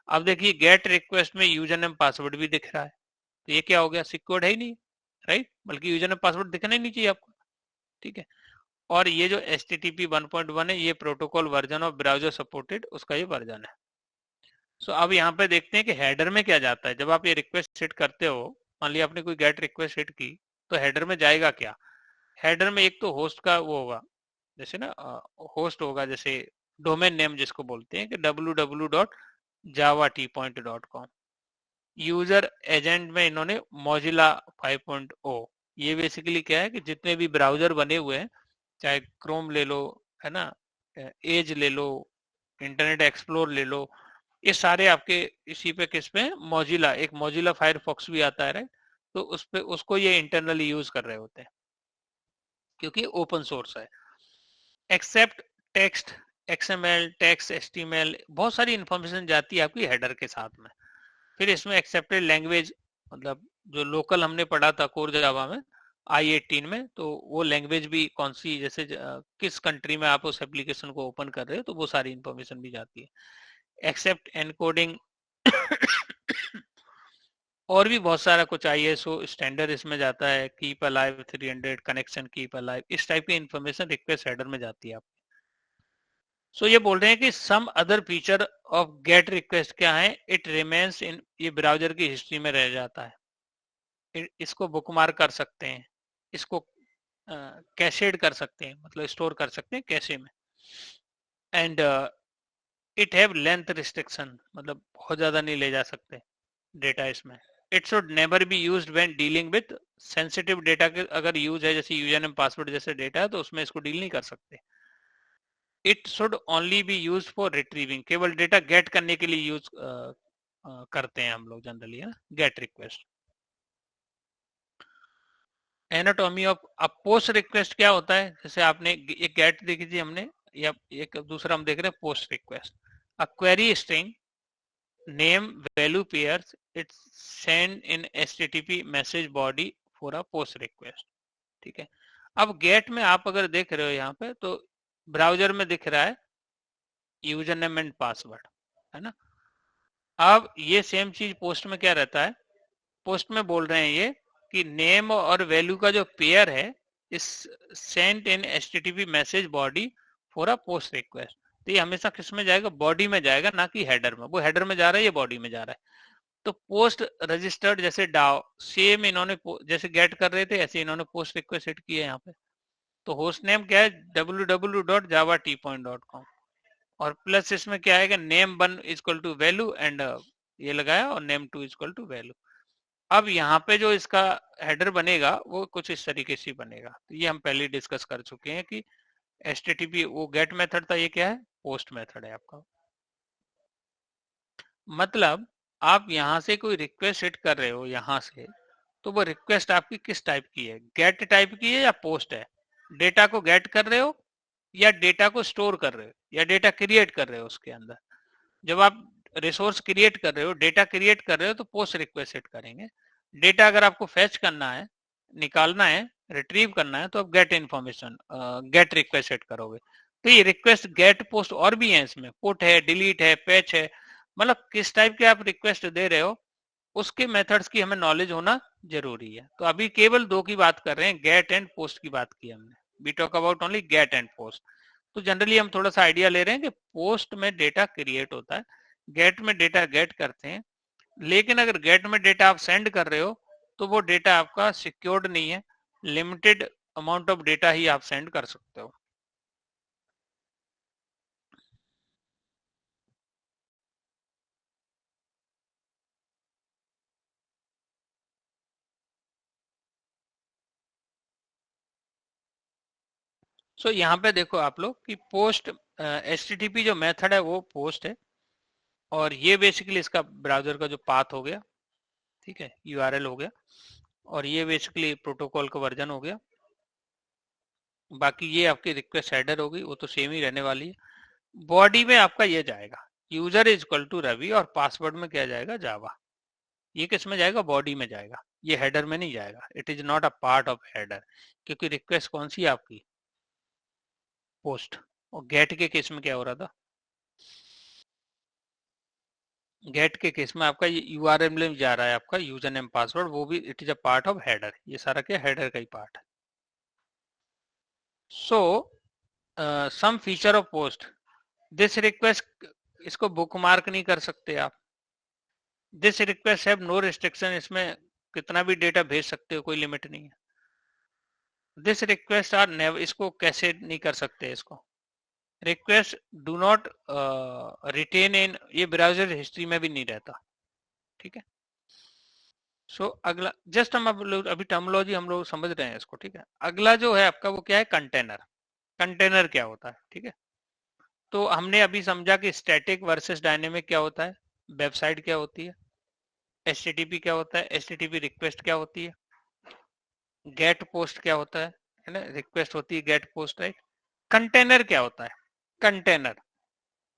अब देखिए गेट रिक्वेस्ट में यूजर नेम पासवर्ड भी दिख रहा है, तो ये क्या हो गया, सिक्योर्ड है ही नहीं, राइट, बल्कि यूजर नेम पासवर्ड दिखना ही नहीं चाहिए आपको, ठीक है। और ये जो HTTP 1.1 है, ये protocol version of browser supported, उसका ये वर्जन है। सो अब यहाँ पे देखते हैं कि हेडर में क्या जाता है। जब आप ये रिक्वेस्ट सेट करते हो, मान लिया आपने कोई गेट रिक्वेस्ट सेट की, तो हेडर में जाएगा क्या, हेडर में एक तो होस्ट का वो होगा, जैसे ना होस्ट होगा, जैसे डोमेन नेम जिसको बोलते हैं कि www.javat.com। यूजर एजेंट में इन्होंने मौजिला 5.0। ये बेसिकली क्या है कि जितने भी ब्राउजर बने हुए हैं, चाहे क्रोम ले लो, है ना, एज ले लो, इंटरनेट एक्सप्लोर ले लो, ये सारे आपके इसी पे किस पे मौजिला, एक मौजिला फायरफॉक्स भी आता है, राइट, तो उस पे उसको ये इंटरनली यूज कर रहे होते हैं क्योंकि ओपन सोर्स है। Accept text XML, text HTML, बहुत सारी इंफॉर्मेशन जाती है आपकी हेडर के साथ में। फिर इसमें एक्सेप्टेड लैंग्वेज, मतलब जो लोकल हमने पढ़ा था कोर जावा में I18 में, तो वो लैंग्वेज भी कौन सी, जैसे किस कंट्री में आप उस एप्लीकेशन को ओपन कर रहे हो, तो वो सारी इंफॉर्मेशन भी जाती है। एक्सेप्ट एनकोडिंग और भी बहुत सारा कुछ ISO स्टैंडर्ड इसमें जाता है, keep alive 300, connection keep alive, इस टाइप की इंफॉर्मेशन रिक्वेस्ट हेडर में जाती है आप। सो ये बोल रहे हैं कि some other feature of get request क्या है, इट रिमेन्स इन, ये ब्राउजर की हिस्ट्री में रह जाता है, इसको बुकमार्क कर सकते हैं, इसको कैशेड कर सकते हैं, मतलब स्टोर कर सकते हैं कैशे में। And it have length restriction, मतलब बहुत ज्यादा नहीं ले जा सकते डेटा इसमें। It should never be used when dealing with sensitive data के, अगर यूज है जैसे यूजर नेम पासवर्ड जैसे डेटा है, तो उसमें इसको डील नहीं कर सकते। It should only B use for retrieving, केवल डेटा गेट करने के लिए यूज करते हैं हम लोग जनरली, है ना, gate request. Anatomy of a post request क्या होता है, जैसे आपने एक गेट देखी थी हमने, या एक दूसरा हम देख रहे हैं post request. A query string name value pairs, it's send in HTTP message body for a post request, ठीक है। अब गेट में आप अगर देख रहे हो यहाँ पे, तो ब्राउजर में दिख रहा है यूजर नेम एंड पासवर्ड, है ना। अब ये सेम चीज पोस्ट में क्या रहता है, पोस्ट में बोल रहे हैं ये कि नेम और वैल्यू का जो पेयर है is sent in HTTP message body for a post request, तो ये हमेशा किस में जाएगा, बॉडी में जाएगा, ना कि हेडर में। वो हेडर में जा रहा है, ये बॉडी में जा रहा है। तो पोस्ट रजिस्टर्ड जैसे डाओ, सेम इन्होंने जैसे गेट कर रहे थे ऐसे इन्होंने पोस्ट रिक्वेस्ट सेट की है यहाँ पे। तो होस्ट नेम क्या है, www.java.tpoint.com, और प्लस इसमें क्या है कि name 1 equal to value, and ये लगाया, और नेम 2 इक्वल टू वैल्यू। अब यहाँ पे जो इसका हेडर बनेगा वो कुछ इस तरीके से बनेगा। तो ये हम पहले डिस्कस कर चुके हैं कि HTTP वो गेट मेथड था, ये क्या है, पोस्ट मेथड है आपका। मतलब आप यहाँ से कोई रिक्वेस्ट सेट कर रहे हो यहाँ से, तो वो रिक्वेस्ट आपकी किस टाइप की है, गेट टाइप की है या पोस्ट है, डेटा को गेट कर रहे हो या डेटा को स्टोर कर रहे हो या डेटा क्रिएट कर रहे हो उसके अंदर। जब आप रिसोर्स क्रिएट कर रहे हो, डेटा क्रिएट कर रहे हो, तो पोस्ट रिक्वेस्ट सेट करेंगे। डेटा अगर आपको फैच करना है, निकालना है, रिट्रीव करना है, तो आप get information, gate request set करोगे। तो ये रिक्वेस्ट गेट पोस्ट और भी है, इसमें पुट है, डिलीट है, पैच है, मतलब किस टाइप के आप रिक्वेस्ट दे रहे हो उसके मेथड्स की हमें नॉलेज होना जरूरी है। तो अभी केवल दो की बात कर रहे हैं, गेट एंड पोस्ट की बात की हमने, we talk about only get and post. तो जनरली हम थोड़ा सा आइडिया ले रहे हैं कि पोस्ट में डेटा क्रिएट होता है, गेट में डेटा गेट करते हैं। लेकिन अगर गेट में डेटा आप सेंड कर रहे हो तो वो डेटा आपका सिक्योर्ड नहीं है, लिमिटेड अमाउंट ऑफ डेटा ही आप सेंड कर सकते हो। सो यहाँ पे देखो आप लोग कि पोस्ट HTTP जो मेथड है वो पोस्ट है, और ये बेसिकली इसका ब्राउजर का जो पाथ हो गया, ठीक है, URL हो गया, और ये बेसिकली प्रोटोकॉल का वर्जन हो गया। बाकी ये आपकी रिक्वेस्ट हेडर होगी, वो तो सेम ही रहने वाली है। बॉडी में आपका ये जाएगा user is equal to Ravi और पासवर्ड में क्या जाएगा जावा। ये किस में जाएगा? बॉडी में जाएगा, ये हेडर में नहीं जाएगा। It is not a part of header, क्योंकि रिक्वेस्ट कौन सी है आपकी? पोस्ट। और गेट के केस में क्या हो रहा था? गेट के केस में आपका यूआरएल में जा रहा है आपका यूजर नेम पासवर्ड, वो भी it is a part of header. ये सारा क्या हेडर का ही पार्ट है। So some feature of post, this request, इसको बुकमार्क नहीं कर सकते आप। This request have no restriction, इसमें कितना भी डेटा भेज सकते हो, कोई लिमिट नहीं है। दिस रिक्वेस्ट आर नेवर, इसको कैसे नहीं कर सकते इसको? रिक्वेस्ट डू नॉट रिटेन इन, ये ब्राउजर हिस्ट्री में भी नहीं रहता, ठीक है। सो अगला जस्ट हम अभी टर्मिनोलॉजी हम लोग समझ रहे हैं इसको, ठीक है। अगला जो है आपका वो क्या है? कंटेनर। कंटेनर क्या होता है, ठीक है। तो हमने अभी समझा कि स्टैटिक वर्सेस डायनेमिक क्या होता है, वेबसाइट क्या होती है, एचटीटीपी क्या होता है, एचटीटीपी रिक्वेस्ट क्या होती है, गेट पोस्ट क्या होता है ना, रिक्वेस्ट होती है गेट पोस्ट, राइट। कंटेनर क्या होता है? Container,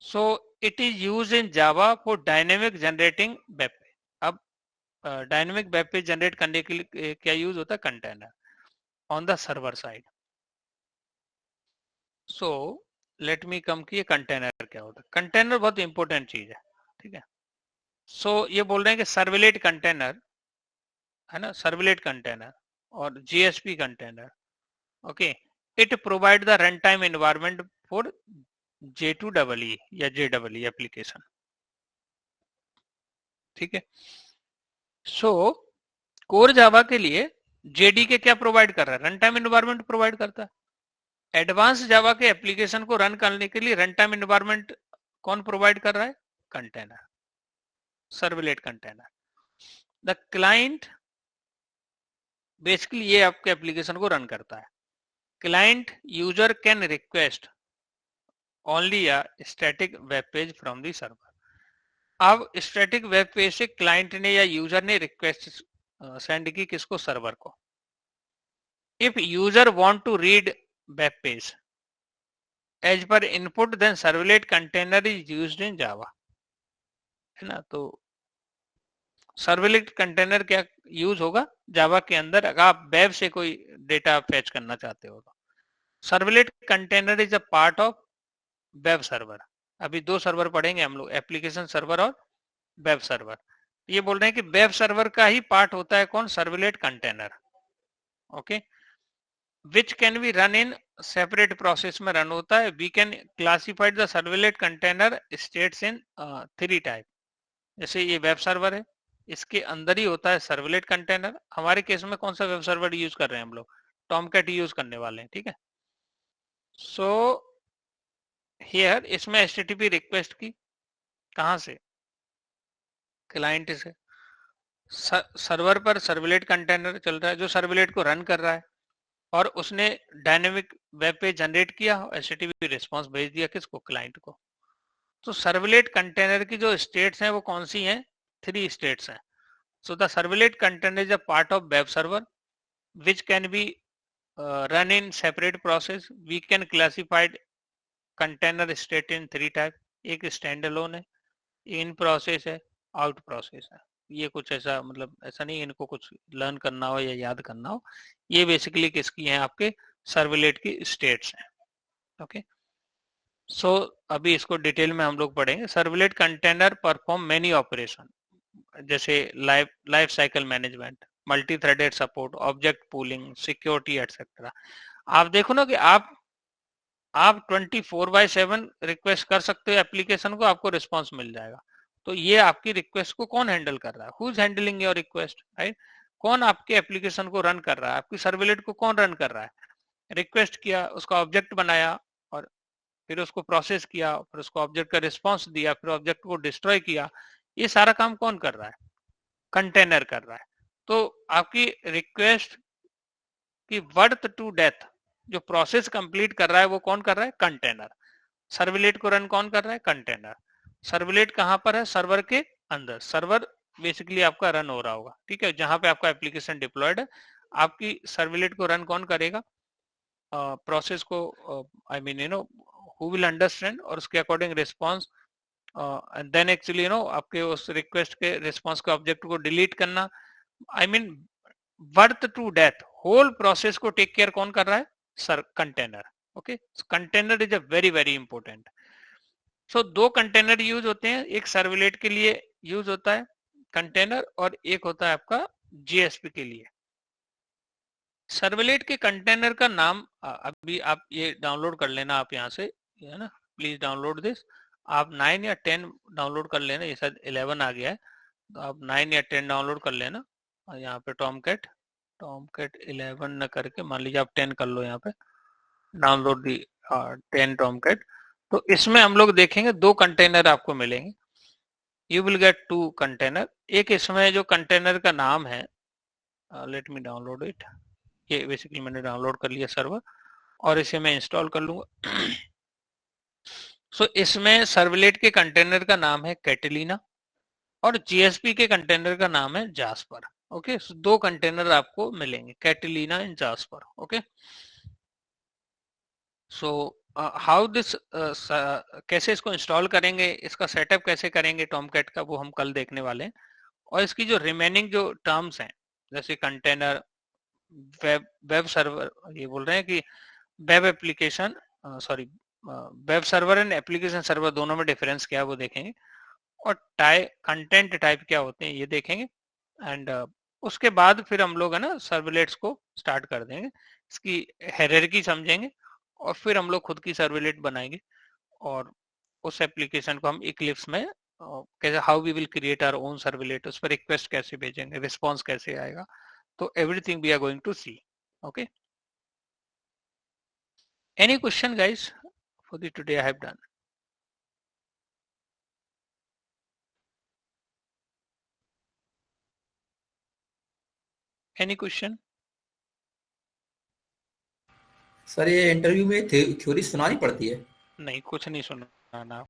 so it is use in Java for dynamic generating web page. अब डायनेमिक वेब पेज जनरेट करने के लिए क्या यूज होता है? Container on the server side. So let me come कि कंटेनर क्या होता है। कंटेनर बहुत इंपॉर्टेंट चीज है, ठीक है। सो ये बोल रहे हैं कि सर्वलेट कंटेनर है ना, सर्वलेट कंटेनर और GSP container, okay, it provide the run time environment for J2EE या JEE एप्लीकेशन, ठीक है। सो कोर जावा के लिए जेडीके क्या प्रोवाइड कर रहा है? रन टाइम एनवायरमेंट प्रोवाइड करता है। एडवांस जावा के एप्लीकेशन को रन करने के लिए रन टाइम एनवायरमेंट कौन प्रोवाइड कर रहा है? Container, servlet container. The client basically ये आपके एप्लीकेशन को रन करता है। Client user can request only a static web page from the server. अब स्टैटिक वेब पेज से क्लाइंट ने या यूजर ने रिक्वेस्ट सेंड की किसको? सर्वर को। If user want to read web page as per input then servlet container is used in Java, है ना। तो सर्वलेट कंटेनर क्या यूज होगा जावा के अंदर? अगर आप वेब से कोई डेटा फेच करना चाहते हो तो servlet container is a part of web server. अभी दो सर्वर पढ़ेंगे हम लोग, एप्लीकेशन सर्वर और वेब सर्वर। ये बोल रहे हैं कि वेब सर्वर का ही पार्ट होता है कौन? Servlet container, okay, which can be run in separate process में रन होता है। We can classified the servlet container states in 3 type. जैसे ये वेब सर्वर है, इसके अंदर ही होता है सर्वलेट कंटेनर। हमारे केस में कौन सा वेब सर्वर यूज कर रहे हैं हम लोग? टॉमकैट यूज करने वाले हैं, ठीक है। सो हियर इसमें एचटीटीपी रिक्वेस्ट की कहां से? क्लाइंट से। सर्वर पर सर्वलेट कंटेनर चल रहा है जो सर्वलेट को रन कर रहा है, और उसने डायनेमिक वेब पेज जनरेट किया, एचटीटीपी रिस्पांस भेज दिया किसको? क्लाइंट को। तो सर्वलेट कंटेनर की जो स्टेट्स हैं वो कौन सी हैं? 3 स्टेट्स हैं। So the servlet container is a part of web server which can be run in separate process. We can classified container state in 3 type. एक स्टैंडअलोन है, इन प्रोसेस है, आउट प्रोसेस है। ये कुछ ऐसा मतलब ऐसा नहीं इनको कुछ लर्न करना हो या याद करना हो, ये बेसिकली किसकी हैं? आपके सर्वलेट की स्टेट्स हैं, ओके। सो अभी इसको डिटेल में हम लोग पढ़ेंगे। Servlet container perform many operation, जैसे life cycle management, multi threaded support, object pooling, security etcetera. आप देखो ना कि आप 24/7 रिक्वेस्ट कर सकते हो एप्लीकेशन को, आपको रिस्पांस मिल जाएगा। तो ये आपकी रिक्वेस्ट को कौन हैंडल कर रहा है? Who is handling your request, right. कौन आपके एप्लीकेशन को रन कर रहा है? आपकी सर्वलेट को कौन रन कर रहा है? रिक्वेस्ट किया, उसका ऑब्जेक्ट बनाया, और फिर उसको प्रोसेस किया, फिर उसको ऑब्जेक्ट का रिस्पांस दिया, फिर ऑब्जेक्ट को डिस्ट्रॉय किया। ये सारा काम कौन कर रहा है? कंटेनर कर रहा है। तो आपकी रिक्वेस्ट की वर्थ टू डेथ जो प्रोसेस कंप्लीट कर रहा है वो कौन कर रहा है? कंटेनर। सर्वलेट को रन कौन कर रहा है? कंटेनर। सर्वलेट कहां पर है? सर्वर के अंदर। सर्वर बेसिकली आपका रन हो रहा होगा, ठीक है, जहां पे आपका एप्लीकेशन डिप्लॉयड है। आपकी सर्वलेट को रन कौन करेगा? प्रोसेस को I mean who will understand और उसके according response, and then actually आपके उस रिक्वेस्ट के रिस्पॉन्स के ऑब्जेक्ट को डिलीट करना, I mean birth to death whole process को टेक केयर कौन कर रहा है? Sir container. Okay, container is a very very important. So दो कंटेनर यूज होते हैं, एक सर्वलेट के लिए यूज होता है कंटेनर और एक होता है आपका जीएसपी के लिए। सर्वलेट के कंटेनर का नाम अभी आप ये डाउनलोड कर लेना, आप यहाँ से, है ना, प्लीज डाउनलोड दिस। आप 9 या 10 डाउनलोड कर लेना, ये शायद 11 आ गया है, तो आप 9 या 10 डाउनलोड कर लेना। और यहाँ पे टॉमकैट 11 न करके मान लीजिए आप 10 कर लो, यहाँ पे डाउनलोड दी 10 टॉमकैट। तो इसमें हम लोग देखेंगे दो कंटेनर आपको मिलेंगे, यू विल गेट 2 कंटेनर। एक इसमें जो कंटेनर का नाम है, लेट मी डाउनलोड इट, ये बेसिकली मैंने डाउनलोड कर लिया सर्वर और इसे मैं इंस्टॉल कर लूंगा। सो इसमें सर्वलेट के कंटेनर का नाम है कैटलीना और जीएसपी के कंटेनर का नाम है जास्पर। ओके, सो दो कंटेनर आपको मिलेंगे, Catalina and jasper. Okay, so how this, कैसे इसको इंस्टॉल करेंगे, इसका सेटअप कैसे करेंगे टॉमकैट का, वो हम कल देखने वाले हैं। और इसकी जो रिमेनिंग जो टर्म्स हैं, जैसे कंटेनर, वेब सर्वर, ये बोल रहे हैं कि web application, sorry, web server and application server दोनों में डिफरेंस क्या है वो देखेंगे, और कंटेंट टाइप क्या होते हैं ये देखेंगे। एंड उसके बाद फिर हम लोग, है ना, सर्वलेट्स को स्टार्ट कर देंगे, इसकी हायरार्की समझेंगे और फिर हम लोग खुद की सर्वलेट बनाएंगे और उस एप्लीकेशन को हम इक्लिप्स में कैसे, how we will create our own servlet, उस पर रिक्वेस्ट कैसे भेजेंगे, रिस्पॉन्स कैसे आएगा, तो everything we are going to see. Okay, any question guys for the today I have done? Any question? Sir ये इंटरव्यू में थ्योरी सुनानी पड़ती है? नहीं, कुछ नहीं सुनाना।